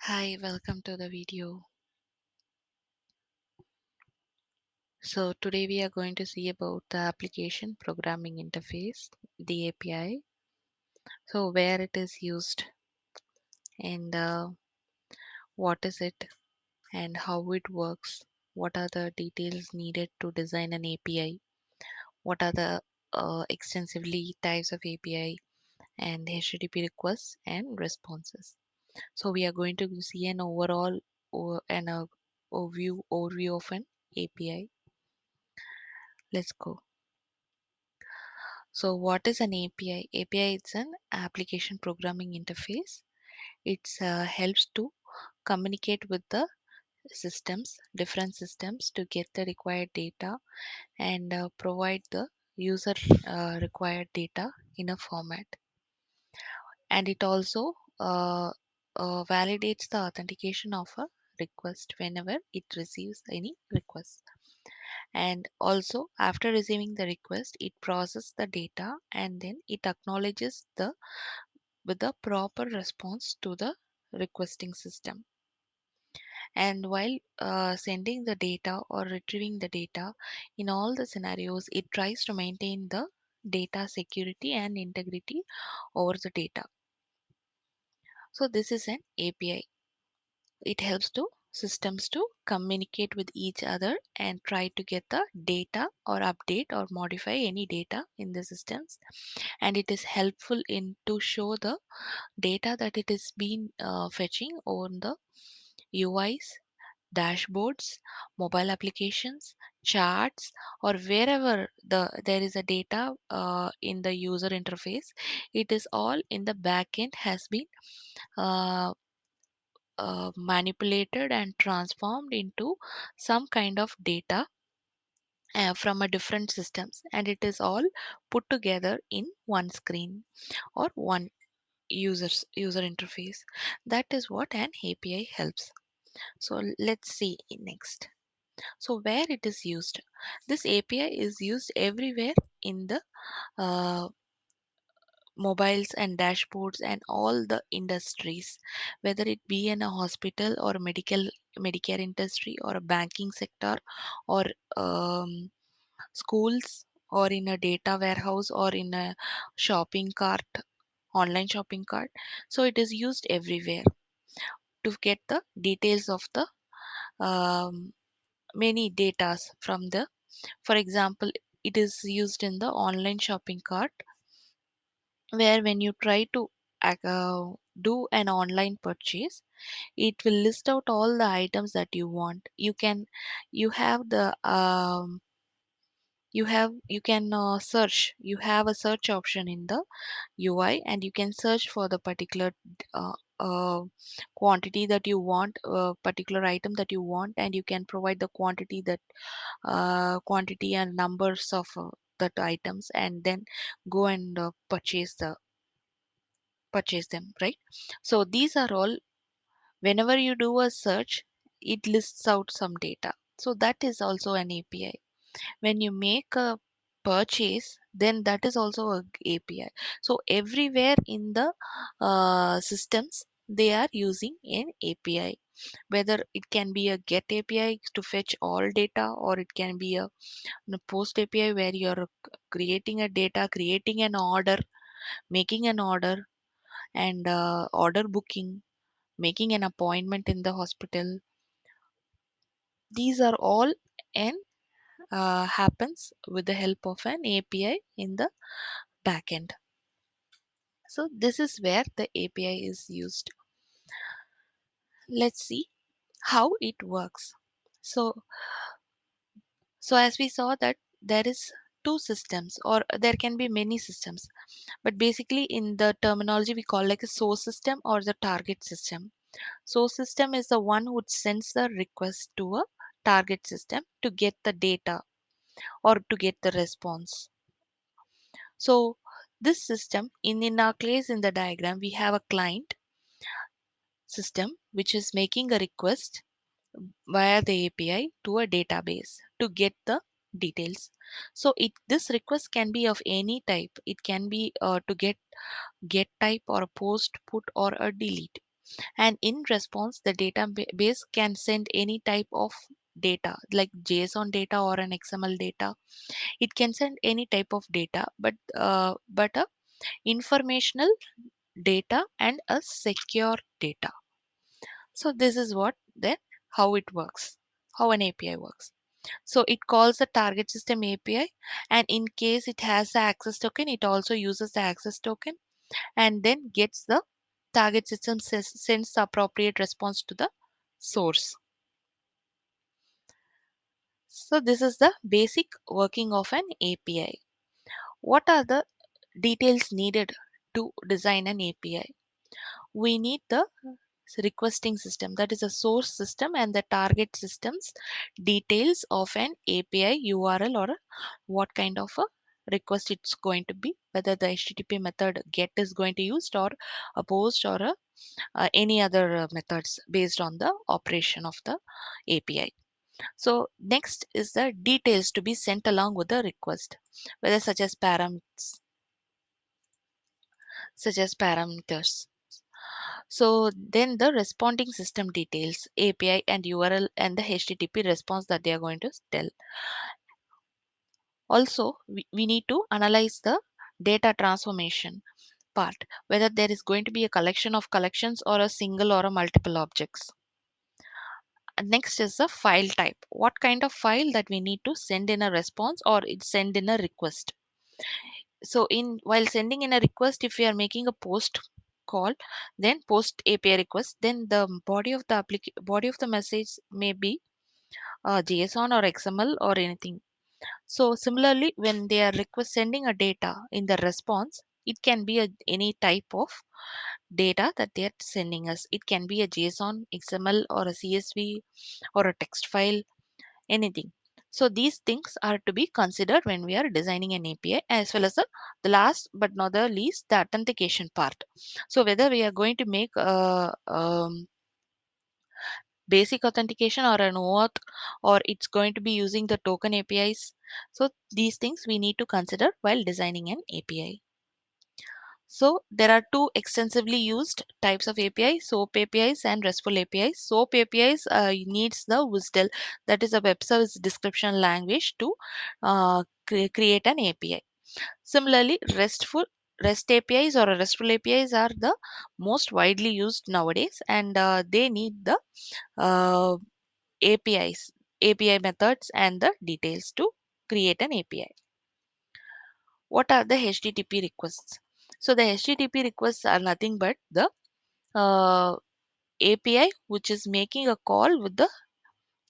Hi, welcome to the video. So today we are going to see about the application programming interface, the API. So where it is used and what is it and how it works. What are the details needed to design an API? What are the extensively types of API and HTTP requests and responses. So we are going to see an overall and a overview of an API. Let's go. So what is an API? API is an application programming interface. It helps to communicate with the different systems to get the required data and provide the user required data in a format. And it also validates the authentication of a request whenever it receives any request. And also after receiving the request, it processes the data and then it acknowledges the with the proper response to the requesting system. And while sending the data or retrieving the data, in all the scenarios, it tries to maintain the data security and integrity over the data. So this is an API. It helps to systems to communicate with each other and try to get the data or update or modify any data in the systems, and it is helpful in to show the data that it is been fetching on the UIs, dashboards, mobile applications, charts, or wherever there is a data in the user interface. It is all in the backend has been uh, manipulated and transformed into some kind of data from a different systems, and it is all put together in one screen or one user interface. That is what an API helps. So let's see next. So where it is used, this API is used everywhere in the uh, mobiles and dashboards and all the industries, whether it be in a hospital or Medicare industry or a banking sector or um, schools or in a data warehouse or in a shopping cart, online shopping cart. So it is used everywhere to get the details of the um, many datas from the, for example, it is used in the online shopping cart, where when you try to do an online purchase, it will list out all the items that you want. You have the you can search. You have a search option in the UI, and you can search for the particular uh, quantity that you want, particular item that you want, and you can provide the quantity and numbers of that items, and then go and purchase them, right? So these are all, whenever you do a search, it lists out some data. So that is also an API. When you make a purchase, then that is also a API. So everywhere in the systems, they are using an API, whether it can be a get API to fetch all data, or it can be a post API where you're creating a data, creating an order, making an order, and order booking, making an appointment in the hospital. These are all and happens with the help of an API in the backend. So this is where the API is used. Let's see how it works. So so as we saw that there is two systems, or there can be many systems, but basically in the terminology we call like a source system or the target system. Source system is the one who sends the request to a target system to get the data or to get the response. So this system, in our case in the diagram, we have a client system which is making a request via the API to a database to get the details. So this request can be of any type. It can be to get type or a post, put, or a delete. And in response, the database can send any type of data like JSON data or an XML data. It can send any type of data, but a informational data and a secure data. So this is what then how it works, how an API works. So it calls the target system API, and in case it has the access token, it also uses the access token and then gets the target system sends the appropriate response to the source. So this is the basic working of an API. What are the details needed to design an API? We need the requesting system, that is a source system, and the target systems details of an API URL or what kind of a request it's going to be, whether the HTTP method get is going to used or a post or any other methods based on the operation of the API. So next is the details to be sent along with the request, whether such as parameters. So then the responding system details, API and URL and the HTTP response that they are going to tell. Also, we need to analyze the data transformation part, whether there is going to be a collection of collections or a single or a multiple objects. And next is the file type. What kind of file that we need to send in a response or it send in a request. So in while sending in a request, if we are making a post call, then post API request, then the body of the message may be JSON or XML or anything. So similarly, when they are request sending a data in the response, it can be any type of data that they are sending us. It can be a JSON, XML, or a CSV, or a text file, anything. So these things are to be considered when we are designing an API, as well as the last but not the least, the authentication part. So whether we are going to make a basic authentication or an OAuth, or it's going to be using the token APIs. So these things we need to consider while designing an API. So there are two extensively used types of API, SOAP APIs and RESTful APIs. SOAP APIs needs the WSDL, that is a web service description language, to create an API. Similarly, REST APIs or RESTful APIs are the most widely used nowadays, and they need the uh, APIs, API methods, and the details to create an API. What are the HTTP requests? So the HTTP requests are nothing but the API which is making a call with the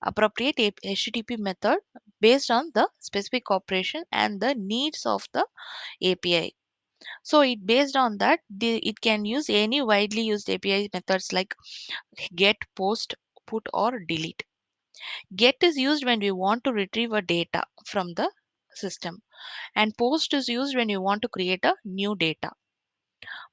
appropriate HTTP method based on the specific operation and the needs of the API. So it based on that, it can use any widely used API methods like get, post, put, or delete. Get is used when we want to retrieve a data from the system, and post is used when you want to create a new data.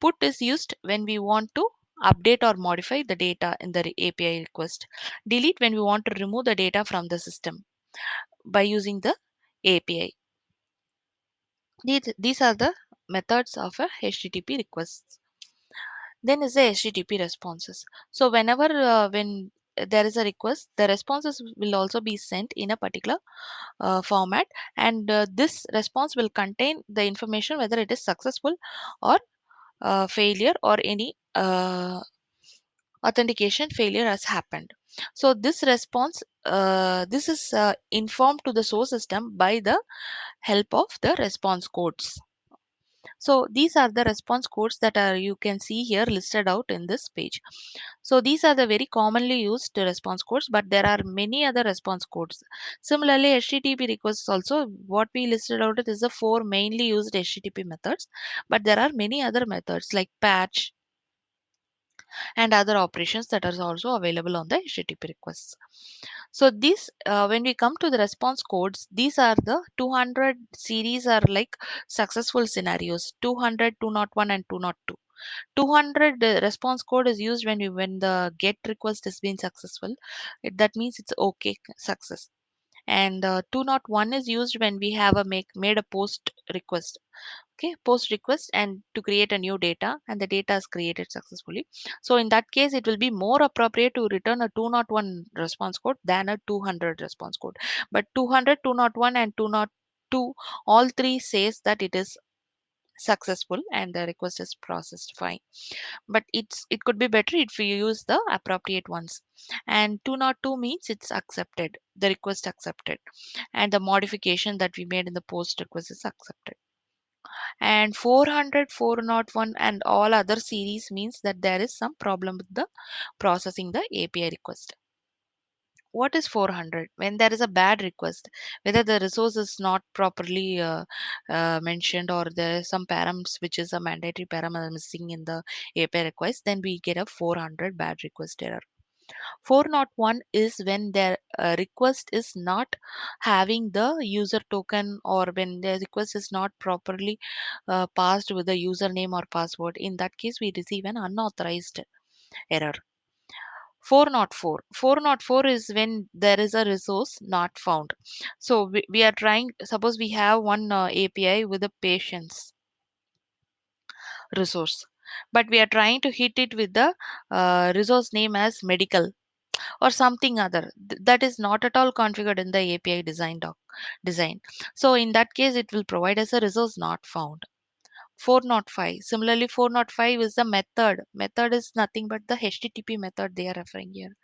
Put is used when we want to update or modify the data in the API request. Delete when we want to remove the data from the system by using the API. These are the methods of a HTTP requests. Then is the HTTP responses. So whenever when there is a request, the responses will also be sent in a particular format, and this response will contain the information whether it is successful or failure, or any authentication failure has happened. So this response, this is informed to the source system by the help of the response codes. So these are the response codes that are you can see here listed out in this page. So these are the very commonly used response codes, but there are many other response codes. Similarly, HTTP requests also, what we listed out is the four mainly used HTTP methods, but there are many other methods like patch and other operations that are also available on the HTTP requests. So this, when we come to the response codes, these are the 200 series are like successful scenarios, 200, 201, and 202. 200 response code is used when the get request has been successful. That means it's okay, success. And 201 is used when we have made a post request. okay, post request and to create a new data, and the data is created successfully. So in that case it will be more appropriate to return a 201 response code than a 200 response code. But 200, 201 and 202, all three says that it is successful and the request is processed fine. But it could be better if we use the appropriate ones. And 202 means it's accepted, the request accepted, and the modification that we made in the post request is accepted. And 400, 401 and all other series means that there is some problem with the processing the API request. What is 400? When there is a bad request, whether the resource is not properly mentioned, or there is some params which is a mandatory param missing in the API request, then we get a 400 bad request error. 401 is when their request is not having the user token, or when the request is not properly passed with the username or password. In that case we receive an unauthorized error. 404 is when there is a resource not found. So we are trying, suppose we have one API with a patient's resource, but we are trying to hit it with the resource name as medical or something other. That is not at all configured in the API design. So in that case it will provide us a resource not found. 405, similarly 405 is the method is nothing but the HTTP method they are referring here.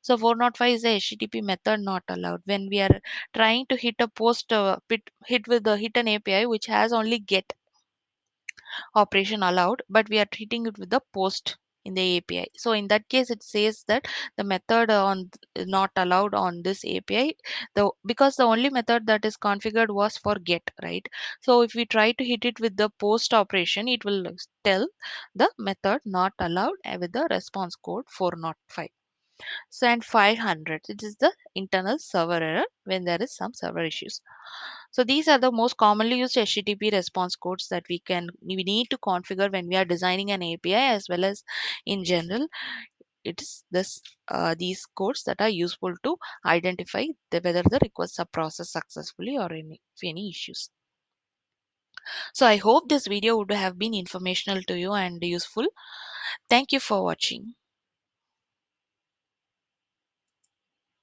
So 405 is a HTTP method not allowed when we are trying to hit a post hit with the hit an API which has only get operation allowed, but we are treating it with the post in the API. So in that case it says that the method not allowed on this API, the because the only method that is configured was for get, right? So if we try to hit it with the post operation, it will tell the method not allowed with the response code 405. So and 500, it is the internal server error when there is some server issues. So these are the most commonly used HTTP response codes that we need to configure when we are designing an API, as well as in general. It is these codes that are useful to identify whether the requests are processed successfully or any issues. So I hope this video would have been informational to you and useful. Thank you for watching.